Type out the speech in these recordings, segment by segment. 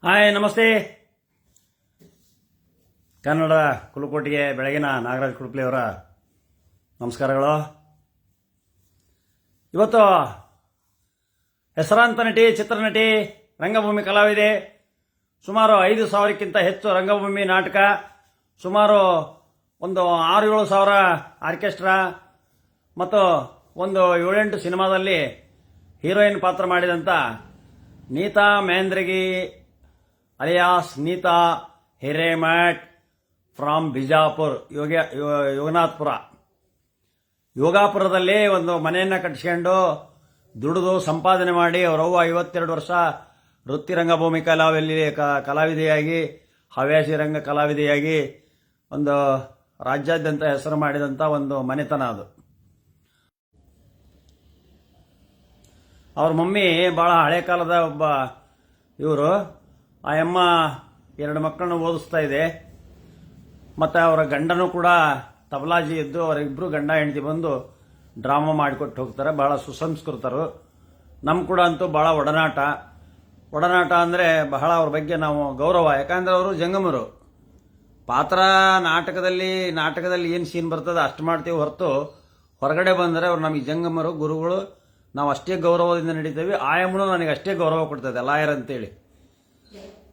Hi, ನಮಸ್ತೆ. ಕನ್ನಡ ಕುಲಕೋಟಿಗೆ ಬೆಳಗಿನ ನಾಗರಾಜ್ ಕುಡುಪ್ಲಿ ಅವರ ನಮಸ್ಕಾರಗಳು. ಇವತ್ತು ಹೆಸರಾಂತ ನಟಿ, ಚಿತ್ರನಟಿ, ರಂಗಭೂಮಿ ಕಲಾವಿದೆ, ಸುಮಾರು 5,000ಕ್ಕಿಂತ ಹೆಚ್ಚು ರಂಗಭೂಮಿ ನಾಟಕ, ಸುಮಾರು ಒಂದು 6-7 ಸಾವಿರ ಆರ್ಕೆಸ್ಟ್ರಾ ಮತ್ತು ಒಂದು 7-8 ಸಿನಿಮಾದಲ್ಲಿ ಹೀರೋಯಿನ್ ಪಾತ್ರ ಮಾಡಿದಂಥ ನೀತಾ ಮಹೇಂದ್ರಗಿ ಅಲಿಯಾಸ್ ನೀತಾ ಹಿರೇಮಠ್ ಫ್ರಾಮ್ ಬಿಜಾಪುರ್, ಯೋಗನಾಥ್ಪುರ, ಯೋಗಾಪುರದಲ್ಲಿ ಒಂದು ಮನೆಯನ್ನು ಕಟ್ಟಿಸ್ಕೊಂಡು ದುಡಿದು ಸಂಪಾದನೆ ಮಾಡಿ ಅವರವ್ವ 52 ವರ್ಷ ವೃತ್ತಿ ರಂಗಭೂಮಿ ಕಲಾವಿದೆಯಾಗಿ, ಹವ್ಯಾಸಿ ರಂಗ ಕಲಾವಿದೆಯಾಗಿ ಒಂದು ರಾಜ್ಯಾದ್ಯಂತ ಹೆಸರು ಮಾಡಿದಂಥ ಒಂದು ಮನೆತನ ಅದು. ಅವ್ರ ಮಮ್ಮಿ ಭಾಳ ಹಳೆ ಕಾಲದ ಒಬ್ಬ ಇವರು. ಆ ಅಮ್ಮ 2 ಮಕ್ಕಳನ್ನ ಓದಿಸ್ತಾ ಇದೆ. ಮತ್ತು ಅವರ ಗಂಡನೂ ಕೂಡ ತಬಲಾಜಿ ಇದ್ದು ಅವರಿಬ್ಬರು ಗಂಡ ಹೆಂಡತಿ ಬಂದು ಡ್ರಾಮಾ ಮಾಡಿಕೊಟ್ಟು ಹೋಗ್ತಾರೆ. ಭಾಳ ಸುಸಂಸ್ಕೃತರು. ನಮ್ಮ ಕೂಡ ಅಂತೂ ಭಾಳ ಒಡನಾಟ ಅಂದರೆ ಬಹಳ ಅವ್ರ ಬಗ್ಗೆ ನಾವು ಗೌರವ. ಯಾಕಂದರೆ ಅವರು ಜಂಗಮರು. ಪಾತ್ರ ನಾಟಕದಲ್ಲಿ ಏನು ಸೀನ್ ಬರ್ತದೆ ಅಷ್ಟು ಮಾಡ್ತೀವಿ ಹೊರತು ಹೊರಗಡೆ ಬಂದರೆ ಅವ್ರು ನಮಗೆ ಜಂಗಮರು, ಗುರುಗಳು. ನಾವು ಅಷ್ಟೇ ಗೌರವದಿಂದ ನಡೀತೀವಿ. ಆಯಮ್ಮನು ನನಗೆ ಅಷ್ಟೇ ಗೌರವ ಕೊಡ್ತದೆ, ಲಾಯರ್ ಅಂತೇಳಿ.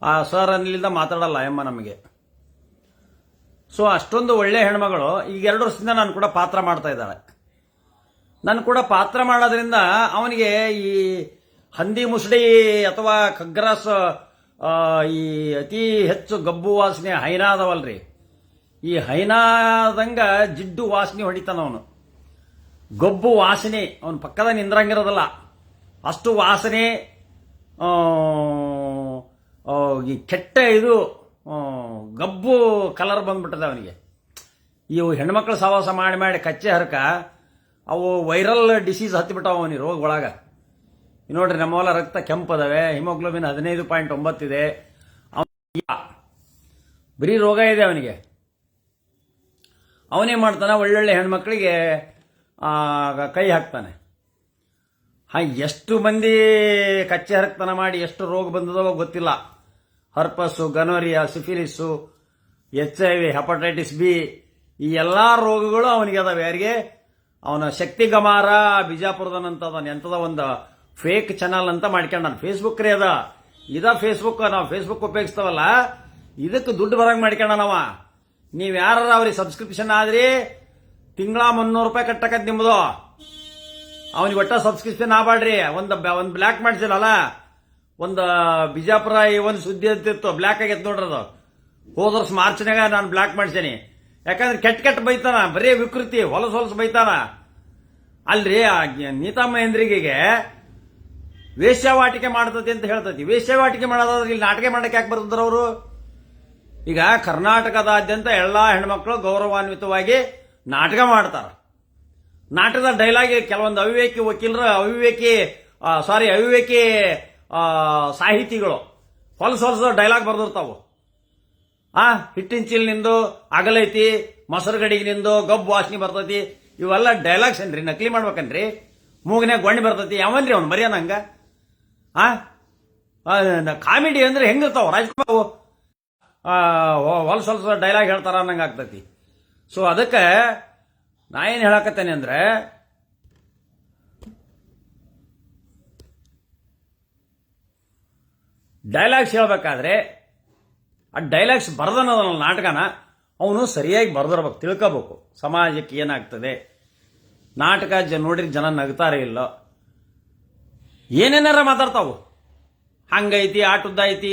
ಆ ಸರ್ ಅನ್ನಲಿಂದ ಮಾತಾಡಲ್ಲ ಆಯಮ್ಮ ನಮಗೆ. ಸೊ ಅಷ್ಟೊಂದು ಒಳ್ಳೆ ಹೆಣ್ಮಗಳು. ಈಗ 2 ವರ್ಷದಿಂದ ನಾನು ಕೂಡ ಪಾತ್ರ ಮಾಡ್ತಾ ಇದ್ದಾಳೆ. ನಾನು ಕೂಡ ಪಾತ್ರ ಮಾಡೋದ್ರಿಂದ ಅವನಿಗೆ ಈ ಹಂದಿ ಮುಸುಡಿ ಅಥವಾ ಖಗ್ರಾಸ್, ಈ ಅತಿ ಹೆಚ್ಚು ಗಬ್ಬು ವಾಸನೆ ಹೈನಾದವಲ್ರಿ, ಈ ಹೈನಾದಂಗ ಜಿಡ್ಡು ವಾಸನೆ ಹೊಡಿತಾನ ಅವನು. ಗಬ್ಬು ವಾಸನೆ ಅವನ ಪಕ್ಕದ ನಿಂದ್ರಂಗಿರೋದಲ್ಲ, ಅಷ್ಟು ವಾಸನೆ. ಕೆಟ್ಟ ಇದು ಗಬ್ಬು ಕಲರ್ ಬಂದ್ಬಿಟ್ಟದೆ ಅವನಿಗೆ. ಇವು ಹೆಣ್ಮಕ್ಳು ಸವಾಸ ಮಾಡಿ ಕಚ್ಚೆ ಹರಕ ಅವು ವೈರಲ್ ಡಿಸೀಸ್ ಹತ್ತಿಬಿಟ್ಟಾವ ಅವನಿಗೆ ರೋಗಗಳಾಗ. ನೋಡ್ರಿ, ನಮ್ಮವೆಲ್ಲ ರಕ್ತ ಕೆಂಪದವೆ, ಹಿಮೋಗ್ಲೋಬಿನ್ 15.9 ಇದೆ. ಬರೀ ರೋಗ ಇದೆ ಅವನಿಗೆ. ಅವನೇ ಮಾಡ್ತಾನೆ, ಒಳ್ಳೊಳ್ಳೆ ಹೆಣ್ಮಕ್ಳಿಗೆ ಕೈ ಹಾಕ್ತಾನೆ. ಎಷ್ಟು ಮಂದಿ ಕಚ್ಚೆ ಹರಕ್ತನ ಮಾಡಿ ಎಷ್ಟು ರೋಗ ಬಂದದೋ ಗೊತ್ತಿಲ್ಲ. ಹರ್ಪಸ್ಸು, ಗನೋರಿಯಾ, ಸಿಫಿಲಿಸ್ಸು, HIV, ಹೆಪಟೈಟಿಸ್ ಬಿ, ಈ ಎಲ್ಲ ರೋಗಗಳು ಅವನಿಗೆ ಅದಾವೆ. ಯಾರಿಗೆ? ಅವನ ಶಕ್ತಿ ಗಮಾರ ಬಿಜಾಪುರದನಂತದ ಎಂಥದ ಒಂದು ಫೇಕ್ ಚಾನಲ್ ಅಂತ ಮಾಡ್ಕೊಂಡ. ಫೇಸ್ಬುಕ್ ರೀ ಅದ. ಫೇಸ್ಬುಕ್. ನಾವು ಫೇಸ್ಬುಕ್ ಉಪಯೋಗಿಸ್ತಾವಲ್ಲ, ಇದಕ್ಕೆ ದುಡ್ಡು ಬರಂಗ್ ಮಾಡ್ಕೊಂಡ ನಾವ. ನೀವು ಯಾರ ಅವ್ರಿಗೆ ಸಬ್ಸ್ಕ್ರಿಪ್ಷನ್ ಆದ್ರಿ ತಿಂಗಳ 300 ರೂಪಾಯಿ ಕಟ್ಟಕದ್ ನಿಮ್ದು. ಅವನಿಗೆ ಒಟ್ಟ ಸಬ್ಸ್ಕ್ರಿಪ್ಷನ್ ಆಗ್ಬಾಡ್ರಿ. ಒಂದು ಬ್ಲ್ಯಾಕ್ ಮಾಡಿಸಿರಲ್ಲ, ಒಂದು ಬಿಜಾಪುರ ಒಂದು ಸುದ್ದಿ ಅಂತಿತ್ತು, ಬ್ಲ್ಯಾಕ್ ಆಗೈತೆ ನೋಡ್ರಿ ಅದು. ಹೋದ ವರ್ಷ ಮಾರ್ಚ್ನಾಗ ನಾನು ಬ್ಲ್ಯಾಕ್ ಮಾಡಿಸೇನಿ. ಯಾಕಂದ್ರೆ ಕೆಟ್ಟ ಬೈತಾನ, ಬರೀ ವಿಕೃತಿ, ಹೊಲಸು ಬೈತಾನ. ಅಲ್ರಿ, ನೀತಾ ಮಹೇಂದ್ರಿಗೆ ವೇಶ್ಯಾವಾಟಿಕೆ ಮಾಡ್ತತಿ ಅಂತ ಹೇಳ್ತತಿ. ವೇಶ್ಯಾವಾಟಿಕೆ ಮಾಡೋದಾದ್ರೆ ಇಲ್ಲಿ ನಾಟಕ ಮಾಡಕ್ಕೆ ಯಾಕೆ ಬರ್ತದ್ರ ಅವರು? ಈಗ ಕರ್ನಾಟಕದಾದ್ಯಂತ ಎಲ್ಲಾ ಹೆಣ್ಮಕ್ಳು ಗೌರವಾನ್ವಿತವಾಗಿ ನಾಟಕ ಮಾಡ್ತಾರ. ನಾಟಕದ ಡೈಲಾಗ್ ಕೆಲವೊಂದು ಅವಿವೇಕಿ ಸಾಹಿತಿಗಳು ಹೊಲಸು ಡೈಲಾಗ್ ಬರ್ದಿರ್ತಾವು. ಹಿಟ್ಟಿನ ಚೀಲ್ ನಿಂದು ಅಗಲೈತಿ, ಮೊಸರು ಗಡಿಗೆ ನಿಂದು ಗಬ್ಬು ವಾಸನೆ ಬರ್ತೈತಿ. ಇವೆಲ್ಲ ಡೈಲಾಗ್ಸ್ ಏನ್ರಿ? ನಕಲಿ ಮಾಡ್ಬೇಕನ್ರಿ? ಮೂಗನೆ ಗೊಂಡಿ ಬರ್ತೈತಿ. ಯಾವನ್ರಿ ಅವ್ನು ಮರ್ಯಾನ ಹಂಗ? ಕಾಮಿಡಿ ಅಂದ್ರೆ ಹೆಂಗಿರ್ತಾವ? ರಾಜ್ಕುಮಾರ್ ಹೊಲಸು ಡೈಲಾಗ್ ಹೇಳ್ತಾರ ಅನ್ನಂಗ ಆಗ್ತೈತಿ. ಸೊ ಅದಕ್ಕೆ ನಾ ಏನ್ ಹೇಳಕತ್ತೇನೆ ಅಂದ್ರೆ, ಡೈಲಾಗ್ಸ್ ಹೇಳ್ಬೇಕಾದ್ರೆ ಆ ಡೈಲಾಗ್ಸ್ ಬರ್ದನದಲ್ಲ ನಾಟಕನ, ಅವನು ಸರಿಯಾಗಿ ಬರ್ದಿರ್ಬೇಕು, ತಿಳ್ಕೋಬೇಕು ಸಮಾಜಕ್ಕೆ ಏನಾಗ್ತದೆ. ನಾಟಕ ನೋಡ್ರಿ ಜನ ನಗ್ತಾರೆ ಇಲ್ಲ, ಏನೇನಾರ ಮಾತಾಡ್ತಾವು. ಹಂಗೈತಿ, ಆಟುದ್ದೈತಿ.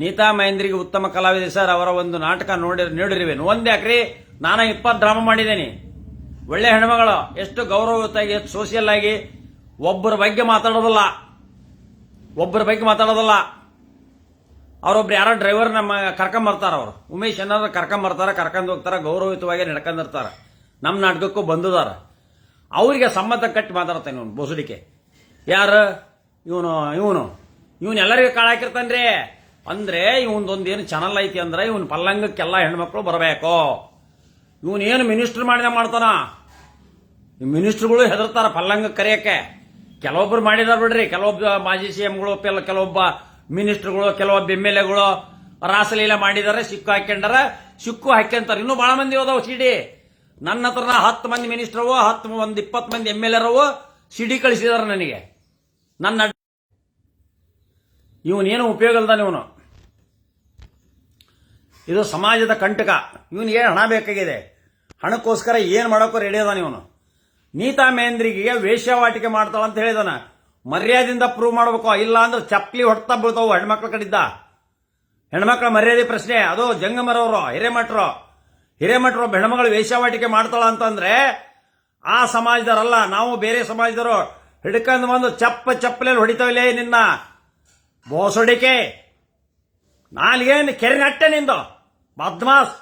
ನೀತಾ ಮಹೇಂದ್ರಿಗೆ ಉತ್ತಮ ಕಲಾವಿದೆ ಸರ್. ಅವರ ಒಂದು ನಾಟಕ ನೋಡಿರುವೇನು. ಒಂದ್ ಯಾಕ್ರಿ, ನಾನು 20 ಡ್ರಾಮಾ ಮಾಡಿದ್ದೇನೆ. ಒಳ್ಳೆ ಹೆಣ್ಮಗಳು, ಎಷ್ಟು ಗೌರವಯುತಾಗಿ, ಎಷ್ಟು ಸೋಷಿಯಲ್ ಆಗಿ, ಒಬ್ಬರ ಬಗ್ಗೆ ಮಾತಾಡೋದಲ್ಲ. ಅವರೊಬ್ರು ಯಾರೋ ಡ್ರೈವರ್ ನಮ್ಮ ಕರ್ಕೊಂಬರ್ತಾರ, ಅವರು ಉಮೇಶ್ ಏನಾದ್ರು ಕರ್ಕೊಂಡ್ ಹೋಗ್ತಾರ, ಗೌರವಯುತವಾಗಿ ನಡ್ಕೊಂಡಿರ್ತಾರ. ನಮ್ಮ ನಾಟಕಕ್ಕೂ ಬಂದಿದಾರ. ಅವರಿಗೆ ಸಂಬಂಧ ಕಟ್ಟಿ ಮಾತಾಡ್ತಾನೆ ಇವನು ಬೋಸುಡಿಕೆ. ಯಾರು ಇವನು ಎಲ್ಲರಿಗೂ ಕಾಳಾಕಿರ್ತಾನ್ರಿ. ಅಂದ್ರೆ ಇವನದೊಂದೇನು ಚಾನಲ್ ಐತಿ ಅಂದ್ರೆ ಇವನ್ ಪಲ್ಲಂಗಕ್ಕೆಲ್ಲ ಹೆಣ್ಮಕ್ಳು ಬರಬೇಕು. ಇವನೇನು ಮಿನಿಸ್ಟರ್ ಮಾಡಿದ ಮಾಡ್ತಾನ. ಮಿನಿಸ್ಟರ್ಗಳು ಹೆದರ್ತಾರ ಪಲ್ಲಂಗ ಕರೆಯಕ್ಕೆ. ಕೆಲವೊಬ್ರು ಮಾಡಿದಾರ ಬಿಡ್ರಿ, ಕೆಲವೊಬ್ಬ ಮಾಜಿ ಸಿಎಂಗಳು, ಕೆಲವೊಬ್ಬ ಮಿನಿಸ್ಟರ್ಗಳು, ಕೆಲವೊಬ್ಬ MLAಗಳು ರಾಸಲೀಲ ಮಾಡಿದಾರೆ, ಸಿಕ್ಕು ಹಾಕ್ಯಂಡಾರ, ಸಿಕ್ಕು ಹಾಕ್ಯಂತಾರ. ಇನ್ನೂ ಬಹಳ ಮಂದಿ ಹೋದವು ಸಿಡಿ. ನನ್ನ ಹತ್ರ 10 ಮಂದಿ ಮಿನಿಸ್ಟರ್ವು, 20 ಮಂದಿ MLAರವು ಸಿಡಿ ಕಳಿಸಿದಾರ ನನಗೆ. ನನ್ನ ಇವನೇನು ಉಪಯೋಗ ಇಲ್ದಾನೆ ಇವನು. ಇದು ಸಮಾಜದ ಕಂಟಕ. ಇವನಿಗೆ ಹಣ ಬೇಕಾಗಿದೆ, ಹಣಕ್ಕೋಸ್ಕರ ಏನ್ ಮಾಡೋಕ್ಕೂ ರೆಡಿ ಅದಾನ ಇವನು. ನೀತಾ ಮೇಂದ್ರಿಗೆ ವೇಶ್ಯಾವಾಟಿಕೆ ಮಾಡ್ತಾಳಂತ ಹೇಳಿದಾನ. ಮರ್ಯಾದೆಯಿಂದ ಪ್ರೂವ್ ಮಾಡಬೇಕು, ಇಲ್ಲ ಅಂದ್ರೆ ಚಪ್ಪಲಿ ಹೊಡ್ತಾ ಬೀಳ್ತಾವು ಹೆಣ್ಮಕ್ಳ ಕಡಿದ್ದ. ಹೆಣ್ಮಕ್ಳ ಮರ್ಯಾದೆ ಪ್ರಶ್ನೆ. ಅದು ಜಂಗಮರವರು, ಹಿರೇಮಠರು ಹೆಣ್ಮಗಳು ವೇಶ್ಯಾವಾಟಿಕೆ ಮಾಡ್ತಾಳ ಅಂತಂದ್ರೆ ಆ ಸಮಾಜದವರಲ್ಲ, ನಾವು ಬೇರೆ ಸಮಾಜದವರು ಹಿಡ್ಕೊಂಡು ಬಂದು ಚಪ್ಪಲೆಯಲ್ಲಿ ಹೊಡಿತಾವಿಲ್ಲೇ ನಿನ್ನ ಬೋಸಡಿಕೆ. ನಾಲ್ಗೇನು ಕೆರೆ ನಟ್ಟೆ ನಿಂದು ಬದ್ಮಾಸ್.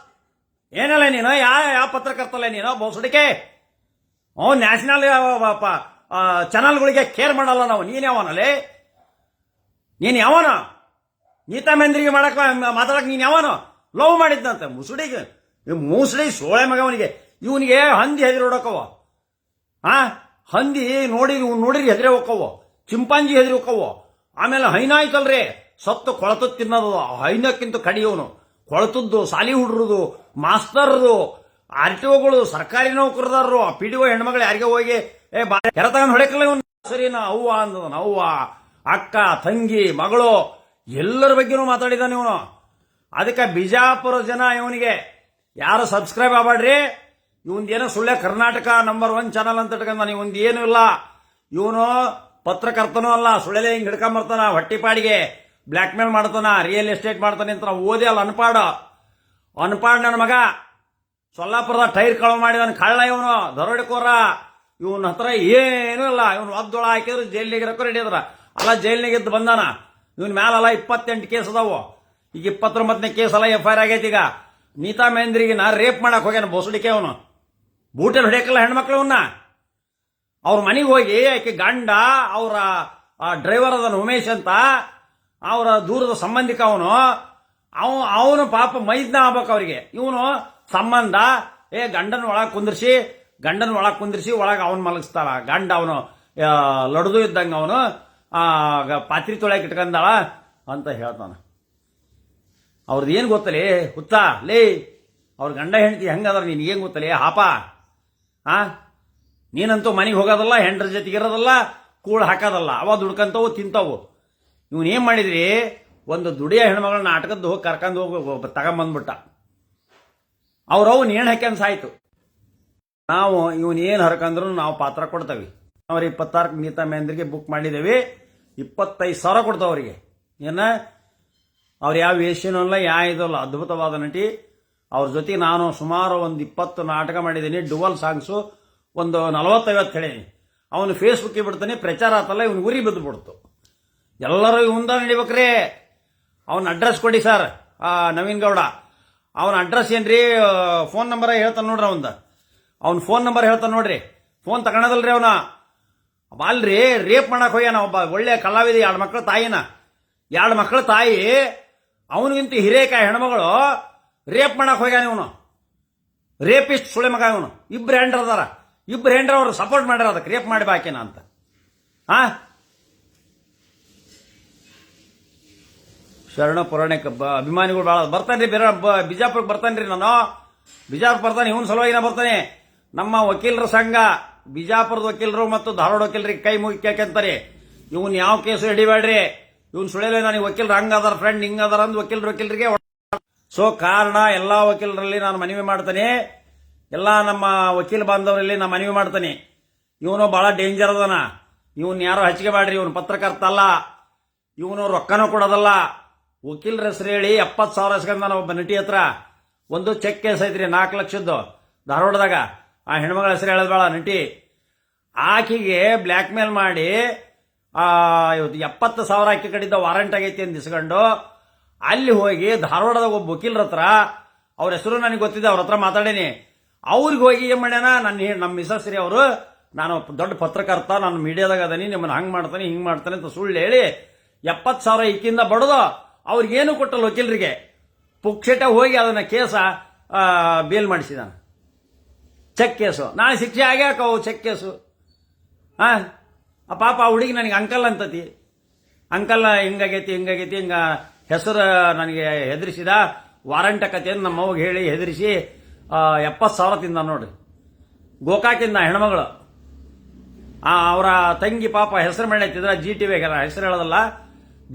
ಏನಲ್ಲ ನೀನು, ಯಾವ ಪತ್ರಕರ್ತಲ್ಲ ನೀನು ಬೋಸಡಿಕೆ. ನ್ಯಾಷನಲ್ ಚಾನಲ್ಗಳಿಗೆ ಕೇರ್ ಮಾಡಲ್ಲ ನಾವು. ನೀನ್ ಯಾವನಲ್ಲಿ? ನೀನ್ ಯಾವನ? ನೀತಾ ಮೇಂದ್ರಿಗೆ ಮಾತಾಡಕ್ ನೀನ್ ಯಾವನು? ಲವ್ ಮಾಡಿದ್ದಂತೆ ಮುಸುಡಿ ಸೋಳೆ ಮಗವನಿಗೆ. ಇವನಿಗೆ ಹಂದಿ ಹೆದರಿ ಹೊಡಕವ. ಹಂದಿ ನೋಡಿರಿ ಹೆದರಿ ಹೋಕ್ಕವು, ಚಿಂಪಾಂಜಿ ಹೆದರಿ ಹೋಕ್ಕವು. ಆಮೇಲೆ ಹೈನ ಆಯ್ತಲ್ರಿ, ಸತ್ತು ಕೊಳತು ತಿನ್ನೋದು. ಹೈನಕ್ಕಿಂತ ಕಡಿಯವನು ಕೊಳತದ್ದು, ಸಾಲಿ ಹುಡ್ರದು, ಮಾಸ್ತರ್ದು, RTOಗಳು, ಸರ್ಕಾರಿ ನೌಕರದಾರರು, PDO ಹೆಣ್ಮಗಳು ಯಾರಿಗೆ ಹೋಗಿ ಕೆರ ತಗೊಂಡು ಹೊಡೆಕಲ್ಲ ಇವನು. ಸರಿನಾ? ಅವ್ವ ಅಂದದನ, ಅವ್ವ, ಅಕ್ಕ, ತಂಗಿ, ಮಗಳು ಎಲ್ಲರ ಬಗ್ಗೆನೂ ಮಾತಾಡಿದಾನೆ ಇವನು. ಅದಕ್ಕೆ ಬಿಜಾಪುರ ಜನ ಇವನಿಗೆ ಯಾರು ಸಬ್ಸ್ಕ್ರೈಬ್ ಆಗ್ಬೇಡ್ರಿ. ಇವಂದೇನೋ ಸುಳ್ಳೆ ಕರ್ನಾಟಕ ನಂಬರ್ 1 ಚಾನಲ್ ಅಂತ ಇಟ್ಕೊಂಡ. ಇವಂದ ಏನು ಇಲ್ಲ. ಇವನು ಪತ್ರಕರ್ತನೂ ಅಲ್ಲ, ಸುಳ್ಳೆಲೆ ಹಿಂಗ್ ಹಿಡ್ಕೊಂಬರ್ತಾನ, ಹೊಟ್ಟಿಪಾಡಿಗೆ ಬ್ಲ್ಯಾಕ್ ಮೇಲ್ ಮಾಡ್ತಾನ, ರಿಯಲ್ ಎಸ್ಟೇಟ್ ಮಾಡ್ತಾನೆ ಅಂತ. ಓದಿ ಅಲ್ಲ, ಅನ್ಪಾಡ್ ನನ್ನ ಮಗ. ಸೊಲ್ಲಾಪುರದ ಟೈರ್ ಕಳವು ಮಾಡಿದಾನ, ಕಳ್ಳ ಇವನು, ದರೋಡೆಕೋರ. ಇವನ ಹತ್ರ ಏನೂ ಇಲ್ಲ. ಇವನು ಒದ್ದೊಳ ಹಾಕಿದ್ರು ಜೈಲಿಗೆ ಇರಕ್ಕೂ ರೆಡಿ ಅದ್ರ. ಅಲ್ಲ, ಜೈಲಿನಾಗ ಇದ್ದು ಬಂದಾನ. ಇವನ್ ಮ್ಯಾಲಲ್ಲ 28 ಕೇಸ್ ಅದಾವು. ಈಗ 29ನೇ ಕೇಸ್ ಅಲ್ಲ, FIR ಆಗೈತಿ. ಈಗ ನೀತಾ ಮೇಂದ್ರಿಗೆ ರೇಪ್ ಮಾಡಕ್ ಹೋಗ್ಯಾನ ಬೋಸಡಿಕೆ ಅವನು. ಬೂಟಲ್ಲಿ ಹೊಡೆಯಕಲ್ಲ ಹೆಣ್ಮಕ್ಳು ಅವನ್ನ. ಅವ್ರ ಮನೆಗೆ ಹೋಗಿ ಆಕೆ ಗಂಡ, ಅವರ ಡ್ರೈವರ್ ಅದನ್ನು ಉಮೇಶ್ ಅಂತ, ಅವರ ದೂರದ ಸಂಬಂಧಿಕ ಅವನು ಪಾಪ ಮೈದ್ನ ಆಗ್ಬೇಕು ಅವ್ರಿಗೆ. ಇವನು ಸಂಬಂಧ ಗಂಡನ ಒಳಗೆ ಕುಂದಿರಿಸಿ ಒಳಗೆ ಅವನ್ ಮಲಗಿಸ್ತಾಳ. ಗಂಡ ಅವನು ಲಡ್ದು ಇದ್ದಂಗ ಅವನು ಪಾತ್ರಿ ತೊಳಕ್ ಇಟ್ಕೊಂಡಾಳ ಅಂತ ಹೇಳ್ತಾನ. ಅವ್ರದ್ದು ಏನ್ ಗೊತ್ತಲೇ ಹುತ್ತಾ ಲೇ, ಅವ್ರ ಗಂಡ ಹೆಂಡತಿ ಹೆಂಗದ್ರ ನಿನ್ಗೇನ್ ಗೊತ್ತಲೇ ಹಾಪ. ನೀನಂತೂ ಮನೆಗೆ ಹೋಗೋದಲ್ಲ, ಹೆಂಡ್ರ ಜೊತೆಗೆ ಇರೋದಲ್ಲ, ಕೂಳು ಹಾಕೋದಲ್ಲ, ಅವ ದುಡ್ಕಂತವು ತಿಂತಾವು. ಇವನ್ ಏನ್ ಮಾಡಿದ್ರಿ, ಒಂದು ದುಡಿಯ ಹೆಣ್ಮಗಳನ್ನ ನಾಟಕದ್ದು ಹೋಗಿ ಕರ್ಕೊಂಡು ಹೋಗಿ ತಗೊಂಬಂದ್ಬಿಟ್ಟ. ಅವ್ರವ್ ನೇಣು ಹಾಕ್ಯಂದ್ ಸಾಯ್ತು. ನಾವು ಇವನ್ ಏನ್ ಹರ್ಕಂದ್ರು ನಾವು ಪಾತ್ರ ಕೊಡ್ತೇವೆ. ಅವ್ರ 26 ನೀತಾ ಮೇಂದ್ರಿಗೆ ಬುಕ್ ಮಾಡಿದೇವಿ. 25,000 ಕೊಡ್ತಾವ ಅವರಿಗೆ. ಅವ್ರು ಯಾವ ವೇಷನೂ ಅಲ್ಲ, ಇದಲ್ಲ, ಅದ್ಭುತವಾದ ನಟಿ. ಅವ್ರ ಜೊತೆ ನಾನು ಸುಮಾರು ಒಂದು 20 ನಾಟಕ ಮಾಡಿದ್ದೀನಿ. ಡುವಲ್ ಸಾಂಗ್ಸು ಒಂದು 40-50 ಹೇಳೀನಿ. ಅವನು ಫೇಸ್ಬುಕ್ಗೆ ಬಿಡ್ತಾನೆ, ಪ್ರಚಾರ ಆತಲ್ಲ, ಇವನು ಉರಿ ಬಿದ್ದು ಬಿಡ್ತು. ಎಲ್ಲರೂ ಇವಂದ ನಡಿಬೇಕ್ರಿ. ಅವನ ಅಡ್ರೆಸ್ ಕೊಡಿ ಸರ್, ನವೀನ್ ಗೌಡ. ಅವನ ಅಡ್ರೆಸ್ ಏನ್ರಿ, ಫೋನ್ ನಂಬರ್ ಹೇಳ್ತಾನೆ ನೋಡ್ರಿ. ಅವ್ನ ಫೋನ್ ನಂಬರ್ ಹೇಳ್ತಾನೆ ನೋಡ್ರಿ. ಫೋನ್ ತಗೊಳದಲ್ರಿ ಅವನ. ಅಲ್ರಿ, ರೇಪ್ ಮಾಡಕ್ ಹೋಗ್ಯಾನ ಒಬ್ಬ ಒಳ್ಳೆ ಕಲಾವಿದ. 2 ಮಕ್ಕಳ ತಾಯಿನ, 2 ಮಕ್ಕಳ ತಾಯಿ ಅವನಿಗಿಂತ ಹಿರೇಕಾಯಿ ಹೆಣ್ಮಗಳು ರೇಪ್ ಮಾಡಕ್ ಹೋಗ್ಯಾನ ಇವನು. ರೇಪಿಸ್ಟ್ ಸುಳೆ ಮಗ ಇವನು. ಇಬ್ರು ಹೆಂಡ್ರ ಅದಾರ, ಅವ್ರು ಸಪೋರ್ಟ್ ಮಾಡ್ಯಾರ ಅದಕ್ಕೆ ರೇಪ್ ಮಾಡಿ ಬಾಕಿನ ಅಂತ. ಶರಣ ಪುರಾಣಿಕ ಅಭಿಮಾನಿಗಳು ಭಾಳ ಬರ್ತಾನ್ರಿ. ಬೇರೆ ಬಿಜಾಪುರಕ್ಕೆ ಬರ್ತಾನ್ರಿ. ನಾನು ಬಿಜಾಪುರ ಬರ್ತಾನೆ, ಇವನ್ ಸಲುವಾಗಿ ಬರ್ತಾನೆ. ನಮ್ಮ ವಕೀಲರ ಸಂಘ, ಬಿಜಾಪುರದ ವಕೀಲರು ಮತ್ತು ಧಾರವಾಡ ವಕೀಲರಿಗೆ ಕೈ ಮುಗಿ ಕೇಳ್ಕೊಂತಾರೆ, ಇವನ್ ಯಾವ ಕೇಸು ಹಿಡಿಬೇಡ್ರಿ, ಇವನ್ ಸುಳಿಯಲ್ಲ, ನನಗೆ ವಕೀಲರು ಹಂಗದಾರ, ಫ್ರೆಂಡ್ ಹಿಂಗದಾರ ಅಂದ್ ವಕೀಲರಿಗೆ. ಸೊ ಕಾರಣ ಎಲ್ಲಾ ವಕೀಲರಲ್ಲಿ ನಾನು ಮನವಿ ಮಾಡ್ತೇನೆ, ಎಲ್ಲಾ ನಮ್ಮ ವಕೀಲ ಬಾಂಧವರಲ್ಲಿ ನಾನು ಮನವಿ ಮಾಡ್ತೇನೆ. ಇವನು ಬಹಳ ಡೇಂಜರ್ ಅದನ. ಇವನ್ ಯಾರೋ ಹಚ್ಚಿಗೆ ಮಾಡ್ರಿ. ಇವನು ಪತ್ರಕರ್ತ ಅಲ್ಲ, ಇವನು ರೊಕ್ಕನೂ ಕೊಡೋದಲ್ಲ. ವಕೀಲರ ಹೆಸರು ಹೇಳಿ 70,000 ಇಸ್ಕೊಂಡ ಒಬ್ಬ ನಟಿ ಹತ್ರ. ಒಂದು ಚೆಕ್ ಕೇಸ್ ಐತ್ರಿ 4 ಲಕ್ಷದ್ದು ಧಾರವಾಡದಾಗ. ಆ ಹೆಣ್ಮಗಳ ಹೆಸರು ಹೇಳೋದ್ ಬೇಡ, ನಟಿ. ಆಕಿಗೆ ಬ್ಲ್ಯಾಕ್ ಮೇಲ್ ಮಾಡಿ 70,000 ಆಕಿ ಕಡಿದ್ದ ವಾರಂಟ್ ಆಗೈತಿ ಅಂತ ಇಸ್ಕೊಂಡು ಅಲ್ಲಿ ಹೋಗಿ ಧಾರವಾಡದಾಗ ಒಬ್ಬ ವಕೀಲರ ಹತ್ರ, ಅವ್ರ ಹೆಸರು ನನಗೆ ಗೊತ್ತಿದೆ, ಅವ್ರ ಹತ್ರ ಮಾತಾಡೀನಿ. ಅವ್ರಿಗೆ ಹೋಗಿ ಏನ್ ಮಾಡ್ಯಾನ, ನಮ್ಮ ಮಿಸಸ್ ರೀ ಅವರು, ನಾನು ದೊಡ್ಡ ಪತ್ರಕರ್ತ, ನಾನು ಮೀಡಿಯಾದಾಗ ಅದೀನಿ, ನಿಮ್ಮನ್ನ ಹಂಗ್ ಮಾಡ್ತಾನೆ ಹಿಂಗ್ ಮಾಡ್ತಾನೆ ಅಂತ ಸುಳ್ಳು ಹೇಳಿ 70,000 ಈಕಿಂದ ಬಡದು ಅವ್ರಿಗೇನು ಕೊಟ್ಟಲ್ಲ ವಕೀಲರಿಗೆ. ಪುಕ್ಷಟ ಹೋಗಿ ಅದನ್ನ ಕೇಸ ಬೇಲ್ ಮಾಡಿಸಿದಾನ, ಚೆಕ್ ಕೇಸು. ನಾಳೆ ಶಿಕ್ಷೆ ಆಗ್ಯಾಕವು ಚೆಕ್ ಕೇಸು. ಆ ಪಾಪ ಆ ಹುಡುಗಿ ನನಗೆ ಅಂಕಲ್ ಅಂತತಿ. ಅಂಕಲ್ ಹಿಂಗಾಗೈತಿ ಹಿಂಗ ಹೆಸರು ನನಗೆ ಹೆದರಿಸಿದ, ವಾರಂಟ್ ಆಕತಿ ಅಂತ ನಮ್ಮ ಅವ್ಗೆ ಹೇಳಿ ಹೆದರಿಸಿ 70,000 ತಿಂದ ನೋಡ್ರಿ. ಗೋಕಾಕಿಂದ ಹೆಣ್ಮಗಳು ಅವರ ತಂಗಿ ಪಾಪ ಹೆಸರು ಮಾಡೈತಿದ್ರ GTV ಹೆಸರು ಹೇಳೋದಲ್ಲ,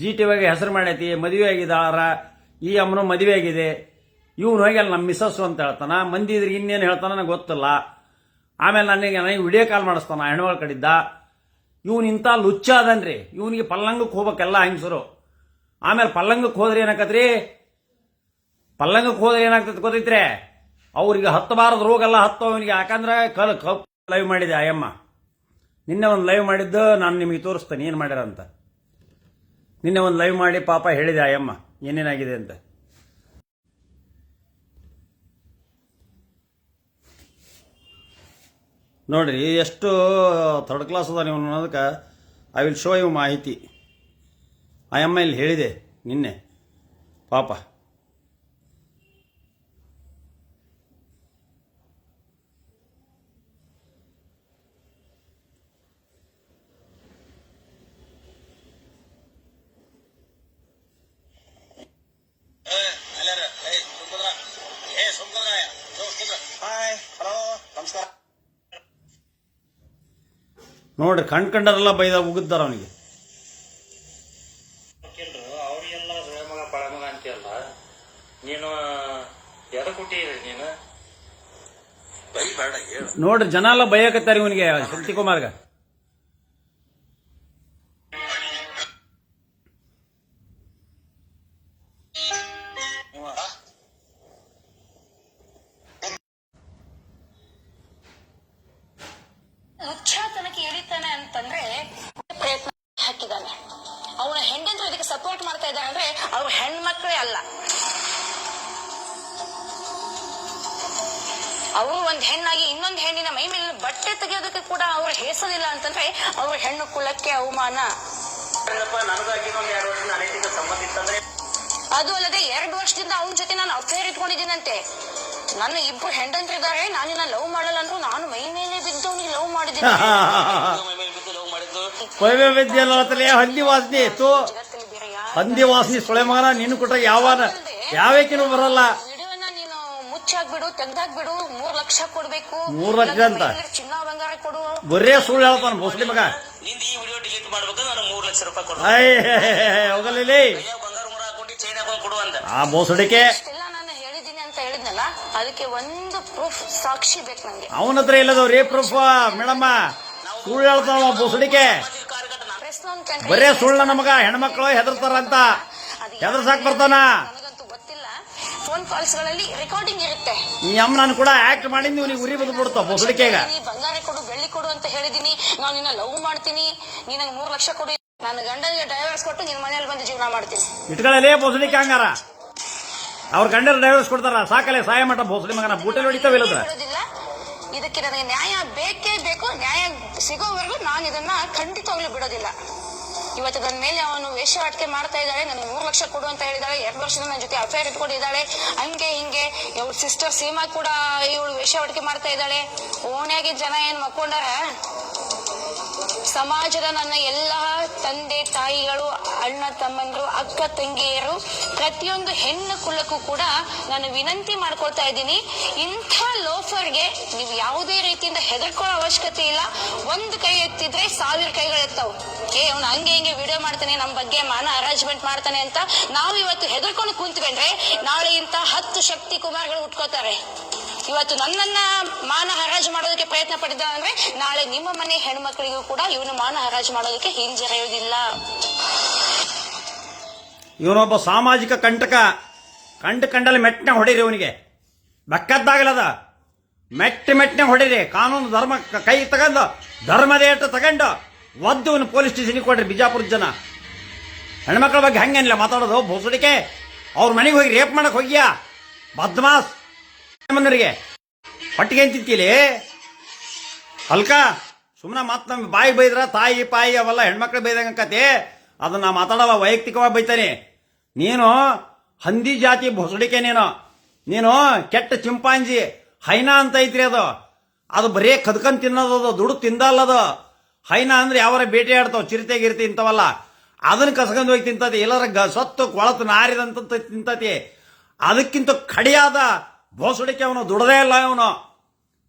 GTV ಹೆಸರು ಮಾಡೈತಿ, ಮದುವೆ ಆಗಿದಾರ. ಈ ಅಮ್ಮನು ಮದುವೆ ಆಗಿದೆ. ಇವನು ಹೋಗಿ ಅಲ್ಲಿ ನಮ್ಮ ಮಿಸ್ಸಸ್ ಅಂತ ಹೇಳ್ತಾನ. ಮಂದಿ ಇದ್ರಿಗೆ ಇನ್ನೇನು ಹೇಳ್ತಾನ ನನಗೆ ಗೊತ್ತಿಲ್ಲ. ಆಮೇಲೆ ನನಗೆ ವಿಡಿಯೋ ಕಾಲ್ ಮಾಡಿಸ್ತಾನ ಹೆಣ್ಮಗಳ ಕಡಿದ್ದ. ಇವನು ಇಂಥ ಲುಚ್ಚ ಅದನ್ರಿ. ಇವನಿಗೆ ಪಲ್ಲಂಗಕ್ಕೆ ಹೋಗ್ಬೇಕೆಲ್ಲ ಹೆಂಗಸರು. ಆಮೇಲೆ ಪಲ್ಲಂಗಕ್ಕೆ ಹೋದ್ರೆ ಏನಾಕತ್ರಿ, ಪಲ್ಲಂಗಕ್ಕೆ ಹೋದ್ರೆ ಏನಾಗ್ತದೆ ಗೊತ್ತೈತ್ರಿ, ಅವ್ರಿಗೆ ಹತ್ತಬಾರದು ರೋಗ ಎಲ್ಲ ಹತ್ತವನಿಗೆ. ಯಾಕಂದ್ರೆ ಲೈವ್ ಮಾಡಿದೆ ಆಯಮ್ಮ, ನಿನ್ನೆ ಒಂದು ಲೈವ್ ಮಾಡಿದ್ದು ನಾನು ನಿಮಗೆ ತೋರಿಸ್ತೇನೆ ಏನು ಮಾಡ್ಯಾರ ಅಂತ. ನಿನ್ನೆ ಒಂದು ಲೈವ್ ಮಾಡಿ ಪಾಪ ಹೇಳಿದೆ ಆಯಮ್ಮ ಏನೇನಾಗಿದೆ ಅಂತ. ನೋಡ್ರಿ ಎಷ್ಟು ಥರ್ಡ್ ಕ್ಲಾಸ್ ಅದ ನೀವು ಅನ್ನೋದಕ್ಕೆ ಐ ವಿಲ್ ಶೋ ಯು ಮಾಹಿತಿ. ಆಯಮ್ಮ ಇಲ್ಲಿ ಹೇಳಿದೆ ನಿನ್ನೆ ಪಾಪ. ನೋಡ್ರಿ ಕಂಡರೆಲ್ಲ ಬೈದ ಉಗಿದ್ದಾರ ಅವನಿಗೆ. ಅವ್ರಿಗೆಲ್ಲ ಮಗ ಪಳಮಗ ಅಂತೀಯಲ್ಲ ನೀನು, ಎದ ಕೊಟ್ಟಿರಿ ನೀನು? ಬೈಬೇಡ ಹೇಳು. ನೋಡ್ರಿ ಜನ ಎಲ್ಲ ಬೈಯಕತ್ತಾರ ಇವನಿಗೆ, ಶಕ್ತಿಕುಮಾರ್ಗ. ಲುಚ್ಚಾತನಕ್ಕೆ ಇಳಿತಾನೆ ಅಂತಂದ್ರೆ ಪ್ರಯತ್ನ ಹಾಕಿದ್ದಾನೆ. ಅವನ ಹೆಂಡಂದ್ರು ಇದಕ್ಕೆ ಸಪೋರ್ಟ್ ಮಾಡ್ತಾ ಇದ್ದಾನೆ ಅಂದ್ರೆ ಅವ್ರ ಹೆಣ್ಮಕ್ಳೇ ಅಲ್ಲ. ಅವರು ಒಂದ್ ಹೆಣ್ಣಾಗಿ ಇನ್ನೊಂದು ಹೆಣ್ಣಿನ ಮೈ ಮೇಲೆ ಬಟ್ಟೆ ತೆಗೆಯೋದಕ್ಕೆ ಕೂಡ ಅವ್ರ ಹೆಸರಿಲ್ಲ ಅಂತಂದ್ರೆ ಅವ್ರ ಹೆಣ್ಣು ಕುಲಕ್ಕೆ ಅವಮಾನ. ಅದು ಅಲ್ಲದೆ 2 ವರ್ಷದಿಂದ ಅವನ ಜೊತೆ ನಾನು ಅಫೇರ್ ಇಟ್ಕೊಂಡಿದ್ದೀನಂತೆ. ನನ್ನ 2 ಹೆಂಡಂತ್ರಿದ್ದಾರೆ, ನಾನಿನ್ನ ಲವ್ ಮಾಡಲ್ಲ ಅಂದ್ರು ನಾನು ಮೈ ಮೇಲೆ ಬಿದ್ದು ಅವನಿಗೆ ಲವ್ ಮಾಡಿದ್ದೀನಿ. ಹಂದಿ ವಾಸನೆ ಇತ್ತು, ಹಂದಿ ವಾಸನೆ ಸೊಳೆ ಮಗನ ನೀನು ಕೊಟ್ಟ ಯಾವಕಿನೂ ಬರಲ್ಲ. ವಿಡಿಯೋನ ನೀನು ಮುಚ್ಚಾಕ್ಬಿಡು, ತೆಗ್ದಾಕ್ಬಿಡು, 3 ಲಕ್ಷ ಕೊಡ್ಬೇಕು. 3 ಲಕ್ಷ ಅಂತ ಚಿನ್ನ ಬಂಗಾರ ಕೊಡು. ಬರೇ ಸುಳ್ಳು ಹೇಳ್ತಾನ ಮುಸ್ಲಿ ಮಗ. ನಿಂದ ಈ ವಿಡಿಯೋ ಡಿಲೀಟ್ ಮಾಡ್ಬೇಕು, ನಾನು 3 ಲಕ್ಷ ರೂಪಾಯಿ ಕೊಡು. ಹೋಗಲಿ ಬಂಗಾರ ಮುರ ಹಾಕೊಂಡು ಚೈನ್ ಹಾಕೊಂಡು ಕೊಡು ಅಂತ ಆ ಬೋಸಡಿಕೆ. ಇಷ್ಟೆಲ್ಲ ನಾನು ಹೇಳಿದ್ದೀನಿ ಅಂತ ಹೇಳಿದ್ನಲ್ಲ, ಅದಕ್ಕೆ ಒಂದು ಪ್ರೂಫ್, ಸಾಕ್ಷಿ ಬೇಕು ನಂಗೆ. ಅವನ ಹತ್ರ ಇಲ್ಲದವ್ರಿ ಪ್ರೂಫ್ ಮೇಡಮ್ಮ. ಸುಳ್ಳು ಹೇಳ್ತಾವ ಬೋಸಡಿಕೆ, ಬರೇ ಸುಳ್ಳ ನಮಗ. ಹೆಣ್ಮಕ್ಳು ಹೆದರ್ತಾರಂತ ಹೆದರ್ಸಾಕ್ ಬರ್ತಾನ. ನನಗಂತೂ ಗೊತ್ತಿಲ್ಲ. ಫೋನ್ ಕಾಲ್ಸ್ ಗಳಲ್ಲಿ ರೆಕಾರ್ಡಿಂಗ್ ಇರುತ್ತೆ. ಈ ಅಮ್ಮ ನಾನು ಕೂಡ ಆಕ್ಟ್ ಮಾಡಿದ್ ನೀವು ಉರಿ ಬಂದು ಬಿಡ್ತಾವ ಬೋಸಡಿಕೆಗ. ಬಂಗಾರ ಕೊಡು, ಬೆಳ್ಳಿ ಕೊಡು ಅಂತ ಹೇಳಿದೀನಿ. ನಾನು ನಿನ್ನ ಲವ್ ಮಾಡ್ತೀನಿ, ನೀನ್ 3 ಲಕ್ಷ ಕೊಡು, ನನ್ನ ಗಂಡನಿಗೆ ಡೈವರ್ಸ್ ಕೊಟ್ಟು ನಿನ್ ಮನೇಲಿ ಬಂದು ಜೀವನ ಮಾಡ್ತೀನಿ. ಇಟ್ಕೊಳ್ಳಲೇ ಬೋಸಡಿಕೆ ಹಂಗಾರ. ಅವ್ರ ಗಂಡರ ಡೈವರ್ಸ್ ಕೊಡ್ತಾರ, ಸಾಕಲೆ ಸಾಯ ಮಠ ಬೋಸಡಿ ಮಗನ ಬೂಟೆ ಹೊಡಿತಾವಿಲ್ಲದ್ರ. ಇದಕ್ಕೆ ನನಗೆ ನ್ಯಾಯ ಬೇಕೇ ಬೇಕು. ನ್ಯಾಯ ಸಿಗೋವರೆಗೂ ನಾನು ಇದನ್ನ ಖಂಡಿತವಾಗ್ಲೂ ಬಿಡೋದಿಲ್ಲ. ಇವತ್ತು ನನ್ನ ಮೇಲೆ ಅವನು ವೇಷವಾಟಿಕೆ ಮಾಡ್ತಾ ಇದ್ದಾಳೆ. ನನಗೆ 3 ಲಕ್ಷ ಕೊಡು ಅಂತ ಹೇಳಿದಾಳೆ. 2 ವರ್ಷದ ನನ್ನ ಜೊತೆ ಅಫೇರ್ ಇಟ್ಕೊಂಡಿದ್ದಾಳೆ. ಹಂಗೆ ಹಿಂಗೆ ಇವಳು ಸಿಸ್ಟರ್ ಸೀಮಾ ಕೂಡ ಇವಳು ವೇಷವಾಟಿಕೆ ಮಾಡ್ತಾ ಇದ್ದಾಳೆ. ಓಣ್ಯಾಗೆ ಜನ ಏನ್ ಮಕ್ಕೊಂಡಾರ. ಸಮಾಜದ ನನ್ನ ಎಲ್ಲ ತಂದೆ ತಾಯಿಗಳು, ಅಣ್ಣ ತಮ್ಮಂದ್ರು, ಅಕ್ಕ ತಂಗಿಯರು, ಪ್ರತಿಯೊಂದು ಹೆಣ್ಣು ಕುಲಕ್ಕೂ ಕೂಡ ನಾನು ವಿನಂತಿ ಮಾಡ್ಕೊಳ್ತಾ ಇದ್ದೀನಿ, ಇಂಥ ಲೋಫರ್ಗೆ ನೀವು ಯಾವುದೇ ರೀತಿಯಿಂದ ಹೆದರ್ಕೊಳ್ಳೋ ಅವಶ್ಯಕತೆ ಇಲ್ಲ. ಒಂದು ಕೈ ಎತ್ತಿದ್ರೆ 1000 ಕೈಗಳು ಎತ್ತಾವು. ಅವ್ನು ಹಂಗೆ ಹಿಂಗೆ ವಿಡಿಯೋ ಮಾಡ್ತಾನೆ, ನಮ್ಮ ಬಗ್ಗೆ ಮಾನ ಹರಾಜ್ಮೆಂಟ್ ಮಾಡ್ತಾನೆ ಅಂತ ನಾವು ಇವತ್ತು ಹೆದರ್ಕೊಂಡು ಕುಂತ್ಕೊಂಡ್ರೆ ನಾಳೆ ಇಂಥ 10 ಶಕ್ತಿ ಕುಮಾರ್ಗಳು ಉಟ್ಕೋತಾರೆ. ಇವತ್ತು ನನ್ನನ್ನ ಮಾನ ಹರಾಜು ಮಾಡೋದಕ್ಕೆ ಪ್ರಯತ್ನ ಪಟ್ಟಿದ್ದ ಅಂದ್ರೆ ನಾಳೆ ನಿಮ್ಮ ಮನೆ ಹೆಣ್ಮಕ್ಳಿಗೂ ಕೂಡ ಇವನು ಮಾನ ಹರಾಜು ಮಾಡೋದಕ್ಕೆ ಹಿಂಜರಿಯುವುದಿಲ್ಲ. ಇವನೊಬ್ಬ ಸಾಮಾಜಿಕ ಕಂಟಕ. ಕಂಡಲ್ಲಿ ಮೆಟ್ಟನೆ ಹೊಡೀರಿ ಇವನಿಗೆ. ಬೆಕ್ಕದ್ದಾಗಲದ ಮೆಟ್ಟನೆ ಹೊಡೀರಿ. ಕಾನೂನು ಧರ್ಮ ಕೈ ತಗೊಂಡು, ಧರ್ಮದೇಟ ತಗೊಂಡು ಒದ್ದು ಇವನು ಪೊಲೀಸ್ ಸ್ಟೇಷನ್ಗೆ ಕೊಡ್ರಿ. ಬಿಜಾಪುರದ ಜನ ಹೆಣ್ಮಕ್ಳ ಬಗ್ಗೆ ಹಂಗೇನಿಲ್ಲ ಮಾತಾಡೋದು ಬೋಸಡಿಕೆ. ಅವ್ರ ಮನೆಗೆ ಹೋಗಿ ರೇಪ್ ಮಾಡಕ್ ಹೋಗ್ಯಾ ಬದ್ಮಾಸ್. ಮಂದರಿಗೆ ಪಟ್ಟಿಗೆ ಅಂತಿತ್ತೀಲಿ ಅಲ್ಕ. ಸುಮ್ಮನೆ ಮಾತು ನಮ್ಮ ಬಾಯಿ ಬೈದ್ರ ತಾಯಿ ಪಾಯಿ ಅವೆಲ್ಲ ಹೆಣ್ಮಕ್ಳು ಬೈದಂಗಕತಿ. ಅದನ್ನ ಮಾತಾಡಲ್ಲ, ವೈಯಕ್ತಿಕವಾಗಿ ಬೈತಾನೆ. ನೀನು ಹಂದಿ ಜಾತಿ ಬೊಸಡಿಕೆ. ನೀನು ಕೆಟ್ಟ ಚಿಂಪಾಂಜಿ ಹೈನಾ ಅಂತ ಐತ್ರಿ. ಅದು ಬರೇ ಕದ್ಕಂಡ್ ತಿನ್ನೋದು, ದುಡ್ಡು ತಿಂದಲ್ಲದು. ಹೈನಾ ಅಂದ್ರೆ ಯಾವಾರ ಬೇಟೆ ಆಡ್ತಾವ, ಚಿರತೆ ಗಿರ್ತಿ ಇಂಥವಲ್ಲ. ಅದನ್ನ ಕಸ್ಕೊಂಡು ಹೋಗಿ ತಿಂತತಿ, ಎಲ್ಲರ ಸತ್ತು ಕೊಳತು ನಾರಿದಂತ ತಿಂತತಿ. ಅದಕ್ಕಿಂತ ಕಡಿಯಾದ ಬೋಸುಡಿಕೆ ಅವನು. ದುಡದೇ ಇಲ್ಲ ಅವನು.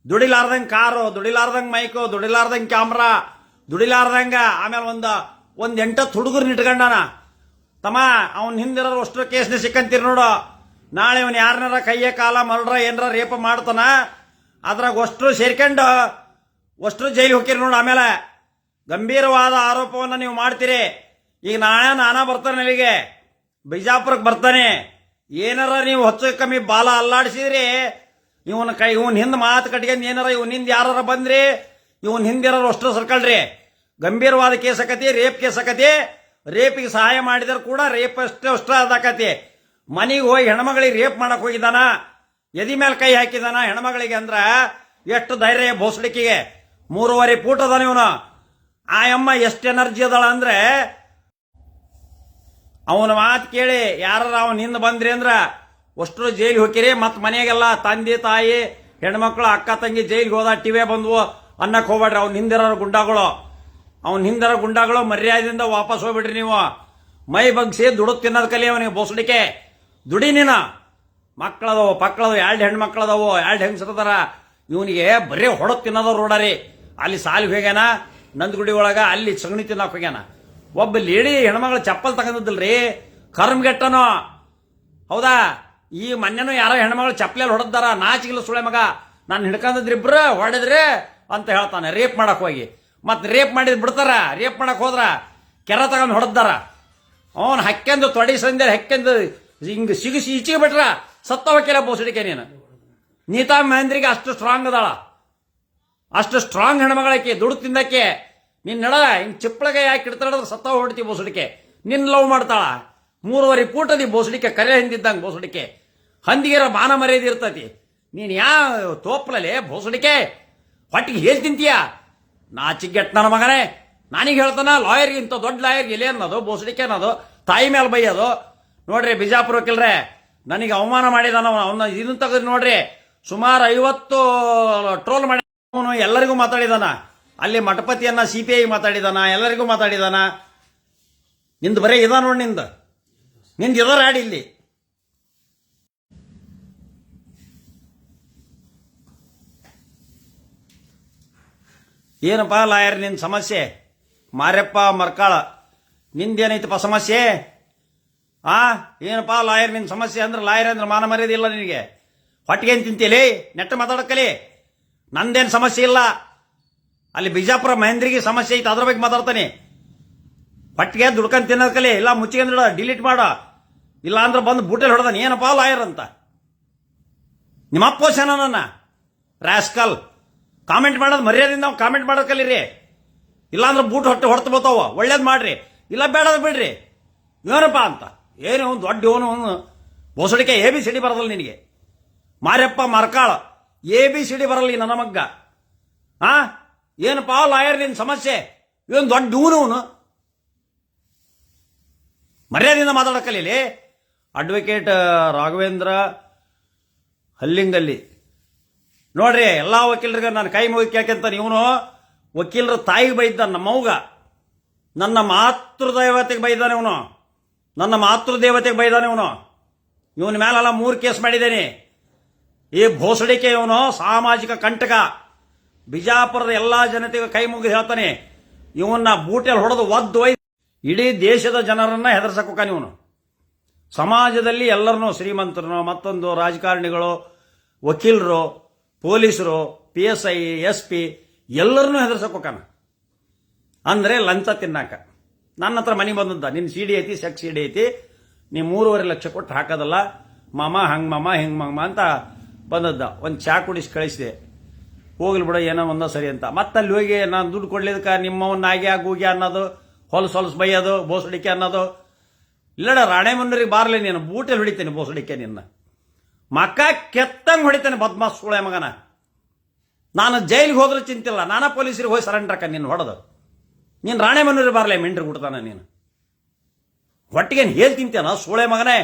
ದುಡಿಲಾರ್ದಂಗೆ ಕಾರು, ದುಡಿಲಾರ್ದಂಗೆ ಮೈಕು, ದುಡಿಲಾರ್ದಂಗೆ ಕ್ಯಾಮ್ರಾ, ದುಡಿಲಾರ್ದಂಗ ಆಮೇಲೆ ಒಂದ್ 8 ಹುಡುಗರ್ನ ಇಟ್ಕೊಂಡಾನ. ತಮ್ಮ ಅವನ್ ಹಿಂದಿರೋರು ಅಷ್ಟು ಕೇಸ್ನ ಸಿಕ್ಕಂತೀರಿ ನೋಡು. ನಾಳೆ ಅವನ್ ಯಾರನಾರ ಕೈಯ ಕಾಲ ಮರ್ಡ್ರ ಏನಾರ ರೇಪ ಮಾಡ್ತಾನ, ಅದ್ರಾಗ ಅಷ್ಟು ಸೇರ್ಕೊಂಡು ಅಷ್ಟು ಜೈಲಿಗೆ ಹೋಗಿರಿ ನೋಡು. ಆಮೇಲೆ ಗಂಭೀರವಾದ ಆರೋಪವನ್ನು ನೀವು ಮಾಡ್ತೀರಿ. ಈಗ ನಾಳೆ ನಾನಾ ಬರ್ತಾನೆ ಅಲ್ಲಿಗೆ, ಬಿಜಾಪುರಕ್ಕೆ ಬರ್ತಾನೆ. ಏನಾರ ನೀವು ಹೊಚ್ಚ ಕಮ್ಮಿ ಬಾಲ ಅಲ್ಲಾಡಿಸಿದ್ರಿ, ಇವನ್ ಹಿಂದ್ ಮಾತು ಕಟ್ಕೊಂಡು ಏನಾರ ಇವನ್ ಹಿಂದ್ ಯಾರ ಬಂದ್ರಿ, ಇವನ್ ಹಿಂದಿರೋರು ಅಷ್ಟು ಸರ್ಕಲ್ರಿ. ಗಂಭೀರವಾದ ಕೇಸ್ ಆಕತಿ, ರೇಪ್ ಕೇಸ್ ಆಕತಿ. ರೇಪಿಗೆ ಸಹಾಯ ಮಾಡಿದ್ರು ಕೂಡ ರೇಪ್ ಅಷ್ಟು ಅದಾಕತಿ. ಮನೆಗೆ ಹೋಗಿ ಹೆಣ್ಮಗಳಿಗೆ ರೇಪ್ ಮಾಡಕ್ ಹೋಗಿದ್ದಾನ, ಎದಿ ಮೇಲೆ ಕೈ ಹಾಕಿದಾನ ಹೆಣ್ಮಗಳಿಗೆ. ಅಂದ್ರ ಎಷ್ಟು ಧೈರ್ಯ ಬೋಸ್ಲಿಕ್ಕಿಗೆ. 3.5 ಫೂಟ್ ಅದಾನ ಇವನು. ಆ ಅಮ್ಮ ಎಷ್ಟು ಎನರ್ಜಿ ಅದಾಳ ಅಂದ್ರೆ, ಅವನ ಮಾತು ಕೇಳಿ ಯಾರ ಅವನ ಹಿಂದೆ ಬಂದ್ರಿ ಅಂದ್ರ ಅಷ್ಟು ಜೈಲಿಗೆ ಹೋಗಿರಿ. ಮತ್ ಮನೆಗೆಲ್ಲ ತಂದೆ ತಾಯಿ ಹೆಣ್ಮಕ್ಳು ಅಕ್ಕ ತಂಗಿ ಜೈಲಿಗೆ ಹೋದ ಟಿವೇ ಬಂದ್ವು ಅನ್ನಕ್ ಹೋಗ್ಬೇಡ್ರಿ. ಅವ್ನ ಹಿಂದಿರೋ ಗುಂಡಾಗಳು ಮರ್ಯಾದೆಯಿಂದ ವಾಪಸ್ ಹೋಗ್ಬಿಡ್ರಿ. ನೀವು ಮೈ ಬಗ್ಸಿ ದುಡ್ದು ತಿನ್ನೋದ್ ಕಲಿ ಅವನಿಗೆ ಬೋಸ್ಲಿಕ್ಕೆ. ದುಡಿ ನೀನ. ಮಕ್ಕಳದವು ಪಕ್ಕಳದವು 2 ಹೆಣ್ಮಕ್ಳದವು, 2 ಹೆಂಗಸರದಾರ. ಇವನಿಗೆ ಬರೀ ಹೊಡದ್ ತಿನ್ನೋದವ್ರು ನೋಡಾರಿ. ಅಲ್ಲಿ ಸಾಲಿಗೆ ಹೋಗ್ಯಾನ, ನಂದಗುಡಿ ಒಳಗ ಅಲ್ಲಿ ಸಗಣಿ ತಿನ್ನಕ್ ಹೋಗ್ಯಾನ. ಒಬ್ಬ ಲೇಡಿ ಹೆಣ್ಮಗಳು ಚಪ್ಪಲ್ ತಗೊಂಡಿದ್ದಲ್ರಿ, ಕರ್ಮ್ಗೆಟ್ಟನೋ. ಹೌದಾ? ಈ ಮೊನ್ನೆನೂ ಯಾರೋ ಹೆಣ್ಮಗಳು ಚಪ್ಪಲೆಯಲ್ಲಿ ಹೊಡೆದಾರ. ನಾಚಿಗಿಲ್ಲ ಸುಳೆ ಮಗ. ನಾನು ಹಿಡ್ಕೊಂಡಿದ್ರಿಬ್ರು ಹೊಡೆದ್ರಿ ಅಂತ ಹೇಳ್ತಾನೆ, ರೇಪ್ ಮಾಡಕ್ ಹೋಗಿ. ಮತ್ ರೇಪ್ ಮಾಡಿದ್ ಬಿಡ್ತಾರ? ರೇಪ್ ಮಾಡಕ್ ಹೋದ್ರ ಕೆರ ತಗೊಂಡ್ ಹೊಡೆದಾರ. ಅವನ್ ಹಕ್ಕೆಂದು ತೊಡಿ ಸಂದೆ ಹಕ್ಕೆಂದು ಹಿಂಗ್ ಸಿಗಿಸಿ ಈಚಿಗೆ ಬಿಟ್ರ ಸತ್ತ ಹೋಗಿಲ್ಲ ಬೋಸಡಿಕೆ. ನೀತಾ ಮಹೇಂದ್ರಿಗೆ ಅಷ್ಟು ಸ್ಟ್ರಾಂಗ್ ಅದಾಳ, ಅಷ್ಟು ಸ್ಟ್ರಾಂಗ್ ಹೆಣ್ಮಗಳಕ್ಕೆ, ದುಡ್ಡು ತಿಂದಕ್ಕೆ. ನೀನ್ ನಡ ಹಿಂಗ್ ಚಿಪ್ಪಳಗೆ ಯಾಕೆ ಇಡ್ತಾಳಿದ್ರೆ ಸತ್ತ ಹೊಡ್ತಿ ಬೋಸಡಿಕೆ. ನಿನ್ ಲವ್ ಮಾಡ್ತಾಳ. 3.5 ಫೂಟ್ ಅದಿ ಬೋಸಡಿಕೆ, ಕರೆ ಹಿಂದಿದ್ದಂಗೆ ಬೋಸಡಿಕೆ. ಹಂದಿಗೆರ ಮಾನ ಮರ್ಯಾದೆ ಇರ್ತತಿ. ನೀನ್ ಯಾವ ತೋಪ್ಲಲೆ ಬೋಸಡಿಕೆ ಹೊಟ್ಟಿಗೆ ಹೇಳಿ ತಿಂತೀಯ? ನಾಚಿಗೆಟ್ ನನ್ನ ಮಗನೇ. ನಾನೀಗ ಹೇಳ್ತಾನ ಲಾಯರ್ಗೆ, ಇಂಥ ದೊಡ್ಡ ಲಾಯರ್ಗೆ ಎಲೆ ಅನ್ನೋದು ಬೋಸಡಿಕೆ ಅನ್ನೋದು, ತಾಯಿ ಮೇಲೆ ಬೈಯೋದು. ನೋಡ್ರಿ ಬಿಜಾಪುರ ವಕೀಲ್ರೆ, ನನಗೆ ಅವಮಾನ ಮಾಡಿದಾನ ಅವನ. ಇದನ್ನ ತೆಗೆದು ನೋಡ್ರಿ, ಸುಮಾರು 50 ಟ್ರೋಲ್ ಮಾಡಿ ಅವನು ಎಲ್ಲರಿಗೂ ಮಾತಾಡಿದಾನ. ಅಲ್ಲಿ ಮಠಪತಿಯನ್ನ CPI ಮಾತಾಡಿದಾನ, ಎಲ್ಲರಿಗೂ ಮಾತಾಡಿದಾನ. ನಿಂದು ಬರೀ ಇದ ನೋಡಿ, ನಿಂದು ಇದರ ಆಡಿ ಇಲ್ಲಿ. ಏನಪ್ಪ ಲಾಯರ್ ನಿನ್ ಸಮಸ್ಯೆ? ಮಾರ್ಯಪ್ಪ ಮರ್ಕಾಳ, ನಿಂದೇನೈತಪ್ಪ ಸಮಸ್ಯೆ? ಏನಪ್ಪಾ ಲಾಯರ್ ನಿನ್ ಸಮಸ್ಯೆ? ಅಂದ್ರೆ ಲಾಯರ್ ಅಂದ್ರೆ ಮಾನ ಮರ್ಯಾದೆ ಇಲ್ಲ ನಿನಗೆ. ಹೊಟ್ಟಿಗೆ ಏನ್ ತಿಂತೀಲಿ? ನೆಟ್ಟ ಮಾತಾಡಕ್ಕಲಿ. ನಂದೇನು ಸಮಸ್ಯೆ ಇಲ್ಲ. ಅಲ್ಲಿ ಬಿಜಾಪುರ ಮಹೇಂದ್ರಿಗೆ ಸಮಸ್ಯೆ ಐತೆ, ಅದ್ರ ಬಗ್ಗೆ ಮಾತಾಡ್ತಾನೆ. ಹೊಟ್ಟಿಗೆ ದುಡ್ಕೊಂಡ್ ತಿನ್ನೋದಕ್ಕಲಿ. ಇಲ್ಲ ಮುಚ್ಚಿಗೆ ಡಿಲೀಟ್ ಮಾಡ, ಇಲ್ಲ ಅಂದ್ರೆ ಬಂದು ಬೂಟೆಲ್ ಹೊಡೆದಾನೆ. ಏನಪ್ಪಾ ಲಾಯರ್ ಅಂತ ನಿಮ್ಮ ಅಪ್ಪೋಸನ ನನ್ನ ರಾಸ್ಕಲ್. ಕಾಮೆಂಟ್ ಮಾಡೋದು ಮರ್ಯಾದಿಂದ ಕಾಮೆಂಟ್ ಮಾಡೋದ್ ಕಲೀರಿ. ಇಲ್ಲಾಂದ್ರೆ ಬೂಟ್ ಹೊಟ್ಟು ಬರ್ತಾವ. ಒಳ್ಳೇದ್ ಮಾಡ್ರಿ, ಇಲ್ಲ ಬೇಡದ ಬಿಡ್ರಿ. ಏನಪ್ಪಾ ಅಂತ ಏನು ದೊಡ್ಡ ಇವನು ಬೋಸಡಿಕೆ. ABCD ಬರದಲ್ಲ ನಿನಗೆ. ಮಾರ್ಯಪ್ಪ ಮರ್ಕಾಳ, ABCD ಬರಲ್ಲ ನನ್ನ ಮಗ್ಗ. ಏನಪ್ಪಾ ಲಾಯರ್ ನಿನ್ ಸಮಸ್ಯೆ? ಇವನ್ ದೊಡ್ಡ ಇವನು ಮರ್ಯಾದೆಯಿಂದ ಮಾತಾಡಕ್ಕಲ್ಲಿ. ಅಡ್ವೊಕೇಟ್ ರಾಘವೇಂದ್ರ ಹಲ್ಲಿಂಗಲ್ಲಿ ನೋಡ್ರಿ, ಎಲ್ಲಾ ವಕೀಲರಿಗೆ ನಾನು ಕೈ ಮುಗಿ ಕೇಳ್ಕೊಂತಾನೆ. ಇವನು ವಕೀಲರ ತಾಯಿಗೆ ಬೈದ್ದಾನ, ನಮ್ಮವ್ಗ. ನನ್ನ ಮಾತೃದೇವತೆಗೆ ಬೈದಾನೆ ಇವನು, ನನ್ನ ಮಾತೃದೇವತೆಗೆ ಬೈದಾನೆ ಇವನು. ಇವನ ಮೇಲೆಲ್ಲ 3 ಕೇಸ್ ಮಾಡಿದ್ದೇನೆ. ಈ ಭೋಸಡಿಕೆ ಇವನು ಸಾಮಾಜಿಕ ಕಂಟಕ. ಬಿಜಾಪುರದ ಎಲ್ಲಾ ಜನತೆಗೆ ಕೈ ಮುಗಿದು ಹೇಳ್ತಾನೆ, ಇವನ್ನ ಬೂಟೆಲ್ ಹೊಡೆದು ಒದ್ದು ಒಯ್ದು ಇಡೀ ದೇಶದ ಜನರನ್ನ ಹೆದರ್ಸಕ್ಕೋಕಾನೆ ಇವನು. ಸಮಾಜದಲ್ಲಿ ಎಲ್ಲರನ್ನೂ, ಶ್ರೀಮಂತರನ್ನು, ಮತ್ತೊಂದು ರಾಜಕಾರಣಿಗಳು, ವಕೀಲರು, ಪೊಲೀಸರು, PSI, SP ಎಲ್ಲರನ್ನೂ ಹೆದರ್ಸಕ್ಕೋಕಾನ. ಅಂದ್ರೆ ಲಂಚ ತಿನ್ನಾಕ. ನನ್ನ ಹತ್ರ ಮನೆಗೆ ಬಂದದ್ದ, ನಿನ್ CD ಐತಿ, ಸೆಕ್ಸ್ CD ಐತಿ, ನೀ 3.5 ಲಕ್ಷ ಕೊಟ್ಟು ಹಾಕೋದಲ್ಲ ಮಾಮ, ಹಂಗ್ ಮಾಮ ಹಿಂಗ್ ಮಾಮ ಅಂತ ಬಂದದ್ದ. ಒಂದು ಚಾ ಕುಡಿಸಿ ಕಳಿಸಿದೆ. ಹೋಗ್ಲಿ ಬಿಡ ಏನೋ ಒಂದ ಸರಿ ಅಂತ. ಮತ್ತಲ್ಲಿ ಹೋಗಿ ನಾನು ದುಡ್ಡು ಕೊಡ್ಲಿದಕ್ಕ ನಿಮ್ಮವನ್ನ ಆಗ್ಯಾ ಗೂಗ್ಯ ಅನ್ನೋದು, ಹೊಲಸು ಬೈಯೋದು, ಬೋಸಡಿಕೆ ಅನ್ನೋದು. ಇಲ್ಲಡ ರಾಣೆಮನ್ನೂರಿಗೆ ಬಾರ್ಲಿ, ನೀನು ಬೂಟಲ್ಲಿ ಹೊಡಿತೇನೆ ಬೋಸಡಿಕೆ. ನಿನ್ನ ಮಕ್ಕ ಕೆತ್ತಂಗ್ ಹೊಡಿತೇನೆ ಬದ್ಮಾಸ್ ಸುಳೆ ಮಗನ. ನಾನು ಜೈಲಿಗೆ ಹೋದ್ರೆ ಚಿಂತಿಲ್ಲ, ನಾನಾ ಪೊಲೀಸರಿಗೆ ಹೋಗಿ ಸರೆಂಡರ್ ಹಾಕ ನಿನ್ನ ಹೊಡೆದು. ನೀನು ರಾಣೆಮನ್ನೂರಿಗೆ ಬಾರ್ಲೆ, ಮಿಂಡ್ರಿ ಕೊಡ್ತಾನ ನೀನು. ಹೊಟ್ಟಿಗೇನು ಹೇಳಿ ತಿಂತೇನ ಸುಳೆ ಮಗನೇ?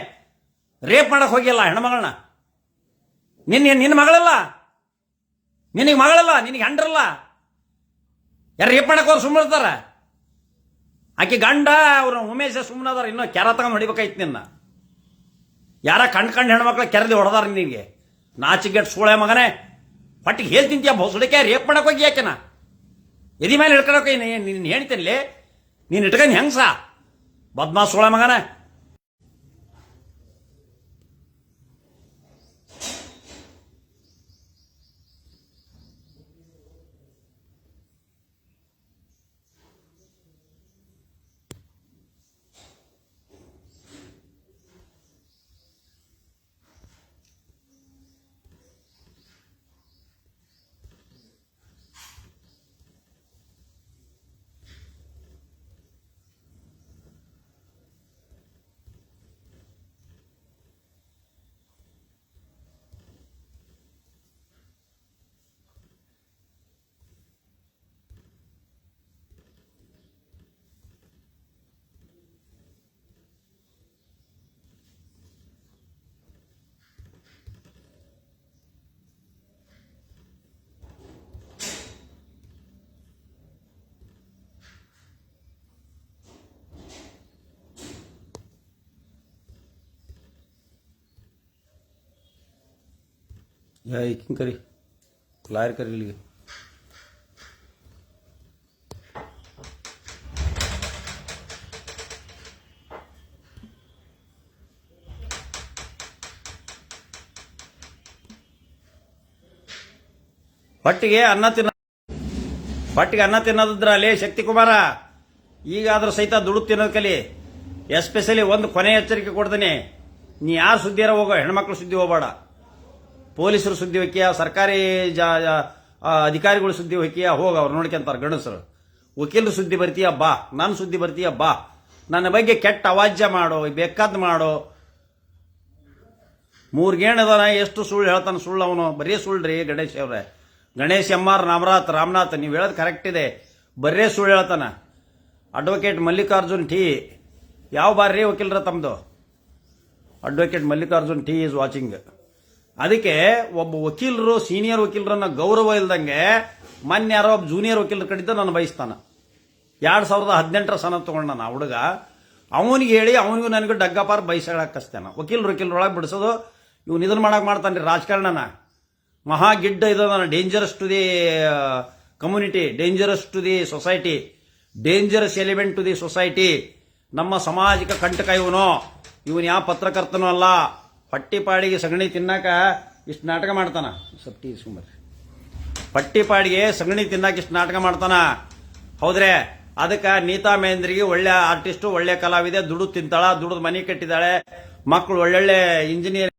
ರೇಪ್ ಮಾಡಕ್ ಹೋಗಿಲ್ಲ ಹೆಣ್ಮಗಳನ್ನ. ನಿನ್ನ ಮಗಳಲ್ಲ, ನಿನಗೆ ಮಗಳಲ್ಲ, ನಿನಗೆ ಹೆಂಡ್ರಲ್ಲ. ಯಾರು ರೇಪ್ ಮಾಡಕ್ಕೆ ಅವ್ರು ಸುಮ್ಮನೆ ಇರ್ತಾರ? ಆಕೆ ಗಂಡ ಅವ್ರ ಉಮೇಶ ಸುಮ್ಮನೆ ಅದಾರ. ಇನ್ನೂ ಕೆರ ತಗೊಂಡು ಹೊಡಿಬೇಕಾಯ್ತು ನಿನ್ನ. ಯಾರ ಕಂಡು ಹೆಣ್ಮಕ್ಳ ಕೆರೆದಿ ಹೊಡೆದಾರ ನಿನಗೆ. ನಾಚಿಗೆಟ್ ಸೂಳೆ ಮಗನೇ, ಹೊಟ್ಟಿಗೆ ಹೇಳಿ ತಿಂತೀಯ ಭೋಸಡಿಕೆ. ರೇಪ್ ಮಾಡಕ್ಕೆ ಹೋಗಿ ಯಾಕೆನ ಎದಿ ಮೇಲೆ ಹಿಡ್ಕೊಳಕ್ಕೆ ನೀನು ಹೇಳ್ತೀನಿ. ನೀನು ಇಟ್ಕೊಂಡು ಹೆಂಗ್ಸ ಬದ್ಮಾ ಸೂಳೆ ಮಗನೇ. ಕರಿ ಲಾಯರ್ ಕರಿ ಇಲ್ಲಿಗೆ. ಹೊಟ್ಟಿಗೆ ಅನ್ನ ತಿನ್ನೋದ್ರಲ್ಲಿ ಶಕ್ತಿ ಕುಮಾರ ಈಗಾದ್ರೂ ಸಹಿತ ದುಡ್ಡು ತಿನ್ನೋದ್ ಕಲಿ. ಎಸ್ಪೆಷಲಿ ಒಂದು ಕೊನೆ ಎಚ್ಚರಿಕೆ ಕೊಡ್ತೀನಿ. ನೀ ಯಾರು ಸುದ್ದಿಯಾರ ಹೋಗೋ, ಹೆಣ್ಮಕ್ಳು ಸುದ್ದಿ ಹೋಗಬೇಡ. ಪೊಲೀಸರು ಸುದ್ದಿ ಹೊಕ್ಕಿಯ, ಸರ್ಕಾರಿ ಅಧಿಕಾರಿಗಳು ಸುದ್ದಿ ಹೊಕ್ಕಿಯ, ಹೋಗ ಅವ್ರು ನೋಡ್ಕೊಂತಾರೆ ಗಂಡಸರು. ವಕೀಲರು ಸುದ್ದಿ ಬರ್ತೀಯ ಬಾ, ನನ್ನ ಸುದ್ದಿ ಬರ್ತೀಯ ಬಾ. ನನ್ನ ಬಗ್ಗೆ ಕೆಟ್ಟ ಅವಾಜ್ಯ ಮಾಡೋ, ಬೇಕಾದ್ ಮಾಡೋ. ಮೂರ್ಗೇಣದನ ಎಷ್ಟು ಸುಳ್ಳು ಹೇಳ್ತಾನೆ. ಸುಳ್ಳು ಅವನು ಬರೀ ಸುಳ್ಳ್ರಿ ಗಣೇಶ್ ಅವ್ರೆ. ಗಣೇಶ್ ಎಂ.ಆರ್. ರಾಮನಾಥ್ ನೀವು ಹೇಳೋದು ಕರೆಕ್ಟ್ ಇದೆ, ಬರೇ ಸುಳ್ಳು ಹೇಳ್ತಾನ. ಅಡ್ವೊಕೇಟ್ ಮಲ್ಲಿಕಾರ್ಜುನ್ ಟಿ, ಯಾವ ಬಾರಿ ವಕೀಲರ ತಮ್ಮದು? Advocate Mallikarjun T is watching. ಅದಕ್ಕೆ ಒಬ್ಬ ವಕೀಲರು ಸೀನಿಯರ್ ವಕೀಲರನ್ನ ಗೌರವ ಇಲ್ದಂಗೆ ಮೊನ್ನೆ ಯಾರೋ ಒಬ್ಬ ಜೂನಿಯರ್ ವಕೀಲರ ಕಡಿದ್ದ ನಾನು ಬಯಸ್ತಾನ. 2018 ಸನ ತಗೊಂಡ ನಾನು ಹುಡುಗ. ಅವನಿಗೆ ಹೇಳಿ ಅವನಿಗೂ ನನಗೂ ಡಗ್ಗಪಾರ್ ಬಯಸಾಕಸ್ತೇನ. ವಕೀಲರೊಳಗೆ ಬಿಡಿಸೋದು ಇವ್ನು ಇದನ್ನ ಮಾಡ್ತಾನೆ ರೀ ರಾಜಕಾರಣನ. ಮಹಾ ಗಿಡ್ಡ ಇದನ್ನ. Dangerous to the community, dangerous to the society, dangerous element to the society. ನಮ್ಮ ಸಮಾಜಕ್ಕೆ ಕಂಟಕ ಇವನು ಯಾವ ಪತ್ರಕರ್ತನೂ ಅಲ್ಲ. ಪಟ್ಟಿಪಾಡಿಗೆ ಸಗಣಿ ತಿನ್ನಾಕ ಇಷ್ಟು ನಾಟಕ ಮಾಡ್ತಾನ. ಸಪ್ಟಿ ಸುಮಾರು ಪಟ್ಟಿಪಾಡಿಗೆ ಸಗಣಿ ತಿನ್ನಾಕ ಇಷ್ಟು ನಾಟಕ ಮಾಡ್ತಾನ. ಹೌದ್ರೆ ಅದಕ್ಕೆ ನೀತಾ ಮಹೇಂದ್ರಿಗೆ ಒಳ್ಳೆ ಆರ್ಟಿಸ್ಟು, ಒಳ್ಳೆ ಕಲಾವಿದೆ, ದುಡ್ಡು ತಿಂತಾಳ, ದುಡ್ದು ಮನೆ ಕಟ್ಟಿದ್ದಾಳೆ, ಮಕ್ಕಳು ಒಳ್ಳೊಳ್ಳೆ ಇಂಜಿನಿಯರ್